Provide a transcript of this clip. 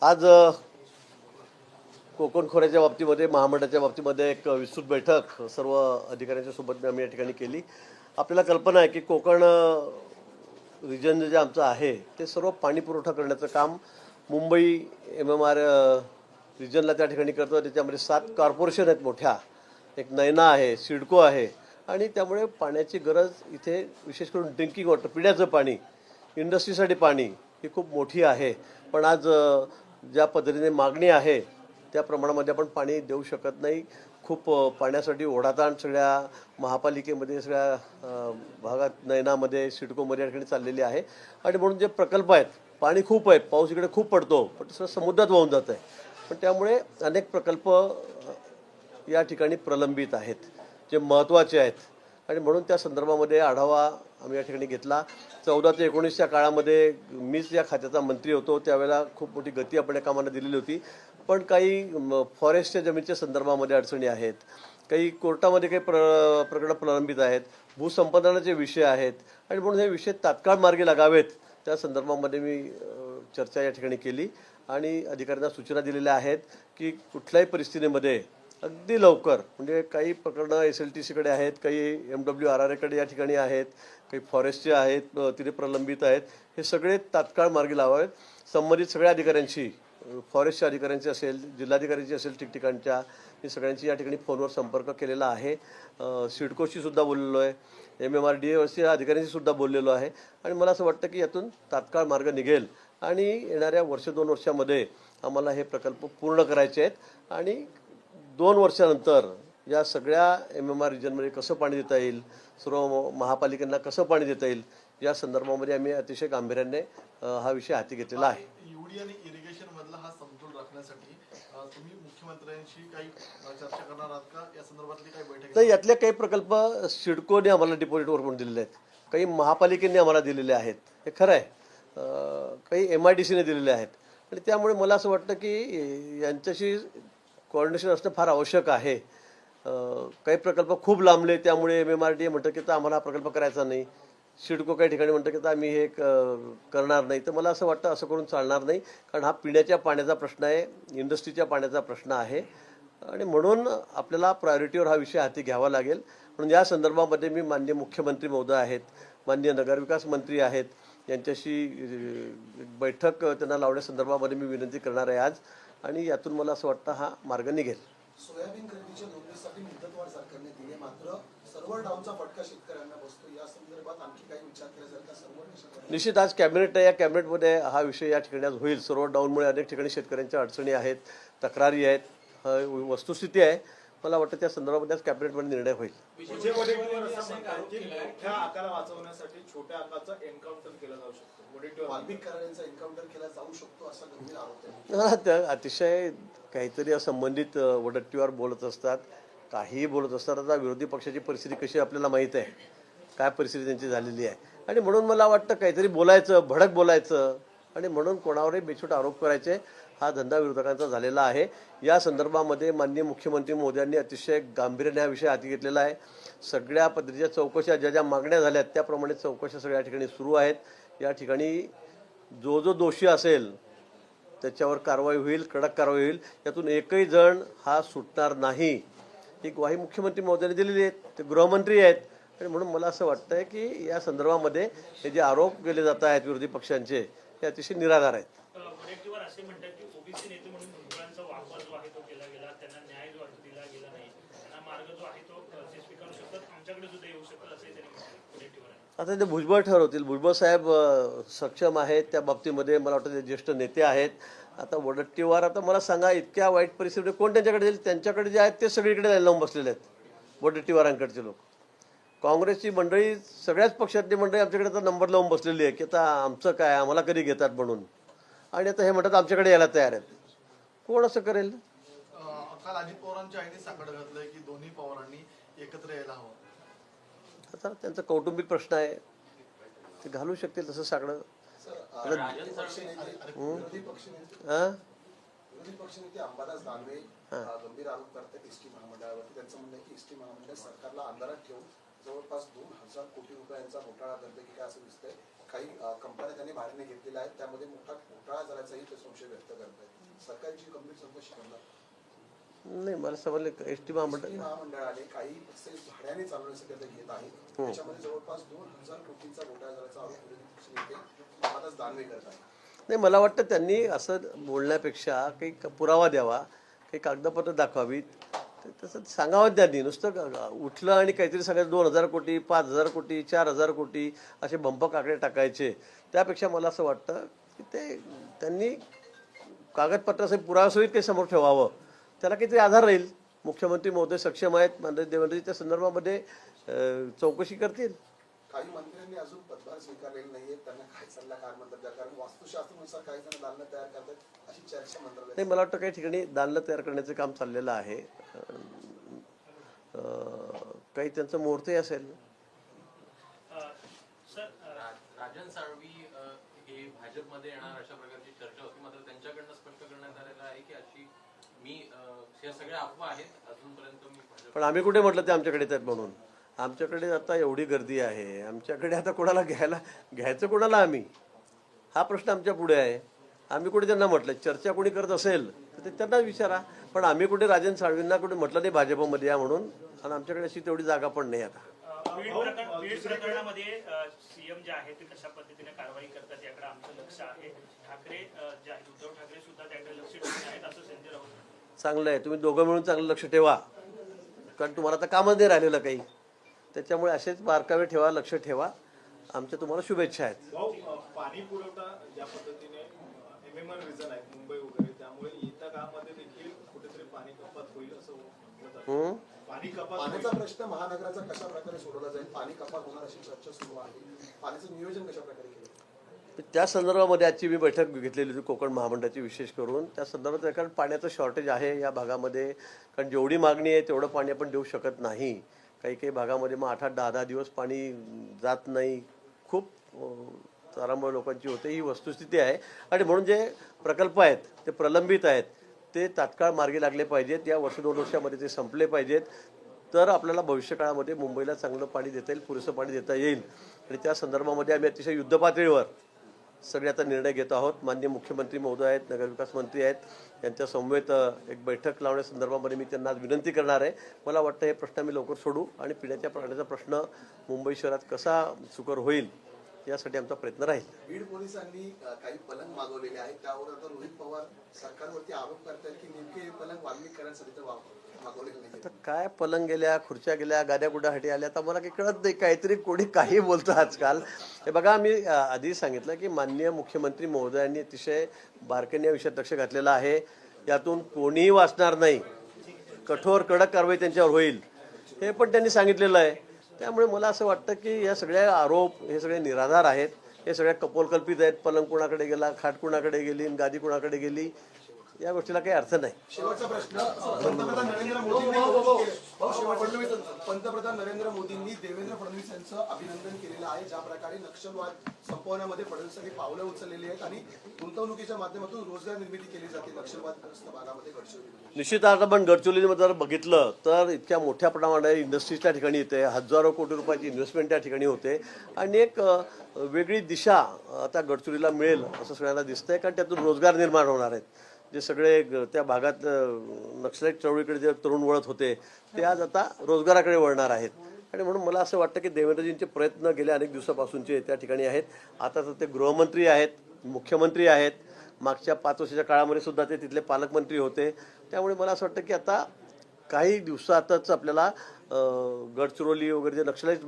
आज कोकण खोऱ्याच्या बाबतीमध्ये महामंडळाच्या बाबतीमध्ये एक विस्तृत बैठक सर्व अधिकाऱ्यांच्या सोबत आम्ही या ठिकाणी केली. आपल्याला कल्पना आहे की कोकण रिजन जे आमचं आहे ते सर्व पाणी पुरवठा करण्याचं काम मुंबई MMR रिजनला त्या ठिकाणी करतो. त्याच्यामध्ये 7 कॉर्पोरेशन आहेत मोठ्या, एक नैना आहे, सिडको आहे आणि त्यामुळे पाण्याची गरज इथे विशेष करून ड्रिंकिंग वॉटर, पिण्याचं पाणी, इंडस्ट्रीसाठी पाणी ही खूप मोठी आहे. पण आज ज्या पद्धतीने मागणी आहे त्या प्रमाणामध्ये आपण पाणी देऊ शकत नाही. खूप पाण्यासाठी ओढाताण सगळ्या महापालिकेमध्ये, सगळ्या भागात, नैनामध्ये, सिडकोमध्ये या ठिकाणी चाललेली आहे. आणि म्हणून जे प्रकल्प आहेत, पाणी खूप आहे, पाऊस इकडे खूप पडतो, पण तसं समुद्रात वाहून जात आहे. पण त्यामुळे अनेक प्रकल्प या ठिकाणी प्रलंबित आहेत जे महत्त्वाचे आहेत. आणि म्हणून त्या संदर्भामध्ये आढावा आम्ही या ठिकाणी घेतला. 14 ते 19च्या काळामध्ये मीच या खात्याचा मंत्री होतो. त्यावेळेला खूप मोठी गती आपण या कामांना दिलेली होती. पण काही फॉरेस्टच्या जमीनच्या संदर्भामध्ये अडचणी आहेत, काही कोर्टामध्ये काही प्रकरणं प्रलंबित आहेत, भूसंपादनाचे विषय आहेत. आणि म्हणून हे विषय तात्काळ मार्गी लागावेत त्या संदर्भामध्ये मी चर्चा या ठिकाणी केली आणि अधिकाऱ्यांना सूचना दिलेल्या आहेत की कुठल्याही परिस्थितीमध्ये अगदी लवकर, म्हणजे काही प्रकरणं SLTCकडे आहेत, काही MWRRAकडे या ठिकाणी आहेत, काही फॉरेस्टचे आहेत, तिथे प्रलंबित आहेत. हे सगळे तात्काळ मार्गी लावावेत. संबंधित सगळ्या अधिकाऱ्यांशी, फॉरेस्टच्या अधिकाऱ्यांची असेल, जिल्हाधिकाऱ्यांची असेल, ठिकठिकाणच्या, हे सगळ्यांची या ठिकाणी फोनवर संपर्क केलेला आहे. सिडकोशी सुद्धा बोललेलो आहे, MMRDAच्या अधिकाऱ्यांशी सुद्धा बोललेलो आहे. आणि मला असं वाटतं की यातून तात्काळ मार्ग निघेल आणि येणाऱ्या 1-2 वर्षामध्ये आम्हाला हे प्रकल्प पूर्ण करायचे आहेत. आणि 2 वर्षानंतर या सगळ्या MMR रिजनमध्ये कसं पाणी देता येईल, सर्व महापालिकांना कसं पाणी देता येईल, या संदर्भामध्ये आम्ही अतिशय गांभीर्याने हा विषय हाती घेतलेला आहे. यूडी आणि इरिगेशन मधला हा समतोल राखण्यासाठी तुम्ही मुख्यमंत्र्यांशी काही चर्चा करणार आहात का? या संदर्भातली काही बैठक? तर यातले काही प्रकल्प सिडकोने आम्हाला डिपॉझिटवर म्हणून दिलेले आहेत, काही महापालिकेने आम्हाला दिलेले आहेत, हे खरं आहे, काही MIDCने दिलेले आहेत. आणि त्यामुळे मला असं वाटतं की यांच्याशी कोऑर्डिनेशन असणं फार आवश्यक आहे. काही प्रकल्प खूप लांबले, त्यामुळे MMRDA म्हणतं की तर आम्हाला हा प्रकल्प करायचा नाही. सिडको काही ठिकाणी म्हणतं की तर आम्ही हे करणार नाही. तर मला असं वाटतं असं करून चालणार नाही, कारण हा पिण्याच्या पाण्याचा प्रश्न आहे, इंडस्ट्रीच्या पाण्याचा प्रश्न आहे. आणि म्हणून आपल्याला प्रायोरिटीवर हा विषय हाती घ्यावा लागेल. म्हणून या संदर्भामध्ये मी माननीय मुख्यमंत्री महोदय आहेत, माननीय नगरविकास मंत्री आहेत, यांच्याशी बैठक त्यांना लावण्यासंदर्भामध्ये मी विनंती करणार आहे आज. आणि यातून मला असं वाटतं हा मार्ग निघेल. सोयाबीन खरेदीच्या नोंदणीसाठी मुदतवाढ सरकारने दिली, मात्र सर्व्हर डाऊनचा फटका शेतकऱ्यांना बसतो. या संदर्भात आणखी काही विचार केला जाईल का? सर्व्हर निश्चित आज कॅबिनेट आहे, या कॅबिनेटमध्ये हा विषय या ठिकाणी आज होईल. सर्व्हर डाऊनमुळे अनेक ठिकाणी शेतकऱ्यांच्या अडचणी आहेत, तक्रारी आहेत, वस्तुस्थिती आहे. मला वाटतं त्या संदर्भामध्ये आज कॅबिनेटमध्ये निर्णय होईल. मोठ्या आकारा वाचवण्यासाठी छोट्या आकाराचा एन्काउंटर केला जाऊ शकतो, वाल्मिक करारांचा एन्काउंटर केला जाऊ शकतो असा गंभीर आरोप आहे. त्या अतिशय काहीतरी संबंधित वडट्टीवर बोलत असतात, काहीही बोलत असतात. आता विरोधी पक्षाची परिस्थिती कशी आपल्याला माहीत आहे, काय परिस्थिती त्यांची झालेली आहे. आणि म्हणून मला वाटतं काहीतरी बोलायचं, भडक बोलायचं आणि म्हणून कोणावरही बेछूट आरोप करायचे, हा धंदा विरोधकांचा झालेला आहे. या संदर्भामध्ये माननीय मुख्यमंत्री महोदयांनी अतिशय गांभीर्याने हा विषय हाती घेतलेला आहे. सगळ्या पद्धतीच्या चौकशा, ज्या ज्या मागण्या झाल्यात त्याप्रमाणे चौकशा सगळ्या ठिकाणी सुरू आहेत. या ठिकाणी जो दोषी असेल त्याच्यावर कारवाई होईल, कडक कारवाई होईल. यातून एकही जण हा सुटणार नाही, ही ग्वाही मुख्यमंत्री महोदयांनी दिलेली आहे. ते गृहमंत्री आहेत. आणि म्हणून मला असं वाटतंय की या संदर्भामध्ये हे जे आरोप केले जात आहेत विरोधी पक्षांचे, हे अतिशय निराधार आहेत. असे म्हणतात की ओबीसी नेते म्हणून भुजबळांचा वापर जो आहे तो केला गेला, त्यांना न्याय जो आहे तो दिला गेला नाही, त्यांना मार्ग जो आहे तो ते स्वीकारू शकतात, आमच्याकडे सुद्धा येऊ शकतात असे त्यांनी म्हटलं. आता ते भुजबळ ठरवतील. भुजबळ साहेब सक्षम आहेत त्या बाबतीमध्ये, मला वाटतं ते ज्येष्ठ नेते आहेत. आता वडट्टीवार, आता मला सांगा, इतक्या वाईट परिस्थितीमध्ये कोण त्यांच्याकडे जाईल? त्यांच्याकडे जे आहेत ते सगळीकडे लावून बसलेले आहेत वडट्टीवारांकडचे लोक. काँग्रेसची मंडळी, सगळ्याच पक्षातली मंडळी आमच्याकडे आता नंबर लावून बसलेली आहे की आता आमचं काय, आम्हाला कधी घेतात म्हणून. आणि आता हे म्हणतात आमच्याकडे यायला तयार आहेत. कोण असं करेल? काल अजित पवारांच्या आईने साकडं घातलंय की दोन्ही पवारांनी एकत्र यायला हवं. आता त्यांचा कौटुंबिक प्रश्न आहे, ते घालू शकतील तसं साकडं. विरोधी पक्षनेते अंबादास दानवे गंभीर आरोप करतात एसटी महामंडळावरती. त्यांचं म्हणणं आहे की एसटी महामंडळ सरकारला अंधारात ठेवून जवळपास 2,000 कोटी रुपयांचा घोटाळा करते की काय असं दिसतंय. काही कंपन्या त्यांनी भाड्याने घेतलेल्या आहेत, त्यामध्ये मोठा घोटाळा झाल्याचाही ते संशय व्यक्त करतात. नाही मला समजलं एस टी महामंडळ महामंडळाने काही बसेस भाड्याने चालवण्यासाठी आता घेत आहेत त्याच्यामध्ये जवळपास 2000 कोटींचा घोटाळा झाल्याचा आरोप विरोधी पक्षनेते अंबादास दानवे करत आहेत. नाही मला वाटतं त्यांनी असं बोलण्यापेक्षा काही पुरावा द्यावा, काही कागदपत्र दाखवावीत, तसं सांगावं त्यांनी. नुसतं उठलं आणि काहीतरी सांगायचं 2000 कोटी 5000 कोटी 4000 कोटी असे बंपक आकडे टाकायचे. त्यापेक्षा मला असं वाटतं की ते त्यांनी कागदपत्रासहित पुराव्यासहित काही समोर ठेवावं, त्याला काहीतरी आधार राहील. मुख्यमंत्री महोदय सक्षम आहेत, देवेंद्रजी त्या संदर्भामध्ये चौकशी करतील. काही मंत्र्यांनी अजून पदभार स्वीकारलेले नाहीये, त्यांना काय सल्ला काय म्हणतात, कारण वास्तुशास्त्रानुसार काही जण दालनं तयार करतात अशी चर्चा मंत्रालयात. नाही मला वाटतं काही ठिकाणी दालनं तयार करण्याचं काम चाललेलं आहे. काही त्यांचं मुहूर्तही असेल. राजन साळवी हे भाजपमध्ये येणार अशा प्रकारची चर्चा होती, मात्र त्यांच्याकडनं स्पष्ट करण्यात आलेलं आहे की अशी हे सगळ्या अफवा आहेत, अजूनपर्यंत मी भाजप. पण आम्ही कुठे म्हटलं ते आमच्याकडे येतात म्हणून. आमच्याकडे आता एवढी गर्दी आहे, आमच्याकडे आता कोणाला घ्यायचं कोणाला आम्ही, हा प्रश्न आमच्या पुढे आहे. आम्ही कुठे त्यांना म्हटलं, चर्चा कोणी करत असेल तर ते त्यांना विचारा. पण आम्ही कुठे राजन साळवींना कुठे म्हटलं नाही भाजपमध्ये या म्हणून, आणि आमच्याकडे अशी तेवढी जागा पण नाही आता. बीड प्रकरणामध्ये सीएम जे आहे ते कशा पद्धतीने कारवाई करतात याकडे आमचं लक्ष आहे. ठाकरे जे आहेत उद्धव ठाकरे सुद्धा त्याकडे लक्ष ठेवून आहेत असं संजय राऊत. चांगलं आहे, तुम्ही दोघं मिळून चांगलं लक्ष ठेवा, कारण तुम्हाला आता कामच नाही राहिलेलं काही. त्याच्यामुळे असेच बारकावे ठेवा, लक्ष ठेवा. आमच्या तुम्हाला शुभेच्छा आहेत. पाणी पुरवठा ज्या पद्धतीने एमएमआर रिजन आहेत मुंबई वगैरे, त्यामुळे येत्या काळामध्ये देखील कुठेतरी पाणी कपात होईल असं म्हटलं जातं. पाण्याचा प्रश्न महानगराचा कशा प्रकारे सोडवला जाईल, पाणी कपात होणार अशी चर्चा सुरू आहे. पाण्याचं नियोजन कशा प्रकारे केलं? त्या संदर्भामध्ये आजची मी बैठक घेतलेली होती कोकण महामंडळाची विशेष करून. त्या संदर्भात कारण पाण्याचं शॉर्टेज आहे या भागामध्ये, कारण जेवढी मागणी आहे तेवढं पाणी आपण देऊ शकत नाही. काही काही भागामध्ये मग 8-8, 10-10 दिवस पाणी जात नाही. खूप तारांबळ लोकांची होते, ही वस्तुस्थिती आहे. आणि म्हणून जे प्रकल्प आहेत ते प्रलंबित आहेत, ते तात्काळ मार्गी लागले पाहिजेत. या वर्ष 2 वर्षामध्ये ते संपले पाहिजेत, तर आपल्याला भविष्यकाळामध्ये मुंबईला चांगलं पाणी देता येईल, पुरेसं पाणी देता येईल. आणि त्या संदर्भामध्ये आम्ही अतिशय युद्धपातळीवर सगळे आता निर्णय घेत आहोत. माननीय मुख्यमंत्री महोदय आहेत, नगरविकास मंत्री आहेत, यांच्या समवेत एक बैठक लावण्या संदर्भामध्ये मी त्यांना आज विनंती करणार आहे. मला वाटतं हे प्रश्न आम्ही लवकर सोडू आणि पिण्याच्या पाण्याचा प्रश्न मुंबई शहरात कसा सुकर होईल यासाठी आमचा प्रयत्न राहील. बीड पोलिसांनी काही पलंग मागवलेले आहेत, त्यावर आता रोहित पवार सरकारवरती आरोप करतात की नेमके हे पलंग वाल्मिकीकरांसाठी तर मागवलेले नाही. आता काय पलंग गेल्या, खुर्च्या गेल्या, गाद्या गुड्यासाठी आल्या, तर मला काही कळत नाही. काहीतरी कोणी काही बोलतं आजकाल. हे बघा, मी आधी सांगितलं की माननीय मुख्यमंत्री महोदयांनी अतिशय बारकाईने या विषयात लक्ष घातलेलं आहे. यातून कोणीही वाचणार नाही, कठोर कडक कारवाई त्यांच्यावर होईल, हे पण त्यांनी सांगितलेलं आहे. त्यामुळे मला असं वाटतं की या सगळ्या आरोप हे सगळे निराधार आहेत, हे सगळ्या कपोलकल्पित आहेत. पलंग कुणाकडे गेला, खाट कुणाकडे गेली, गादी कुणाकडे गेली, या गोष्टीला काही अर्थ नाही. शेवटचा प्रश्न, पंतप्रधान नरेंद्र मोदींनी देवेंद्र फडणवीस यांचं अभिनंदन केलेलं आहे. ज्या प्रकारे नक्षलवाद संपवण्यामध्ये फडणवीसांनी पावलं उचललेली आहेत आणि गुंतवणुकीच्या माध्यमातून रोजगार निर्मिती केली जाते नक्षलवादग्रस्त भागामध्ये गडचिरोली. निश्चित आता आपण गडचिरोलीमध्ये जर बघितलं तर इतक्या मोठ्या प्रमाणात इंडस्ट्रीज त्या ठिकाणी येते, हजारो कोटी रुपयाची इन्व्हेस्टमेंट त्या ठिकाणी होते आणि एक वेगळी दिशा आता गडचिरोलीला मिळेल असं सगळ्यांना दिसतंय. कारण त्यातून रोजगार निर्माण होणार आहेत. जे सगळे त्या भागात नक्षलाईट चळवळीकडे जे तरुण वळत होते ते आज आता रोजगाराकडे वळणार आहेत. आणि म्हणून मला असं वाटतं की देवेंद्रजींचे प्रयत्न गेल्या अनेक दिवसापासूनचे त्या ठिकाणी आहेत. आता तर ते गृहमंत्री आहेत, मुख्यमंत्री आहेत, मागच्या 5 वर्षाच्या काळामध्ये सुद्धा ते तिथले पालकमंत्री होते. त्यामुळे मला असं वाटतं की आता काही दिवसातच आपल्याला गडचिरोली वगैरे जे नक्षलाईट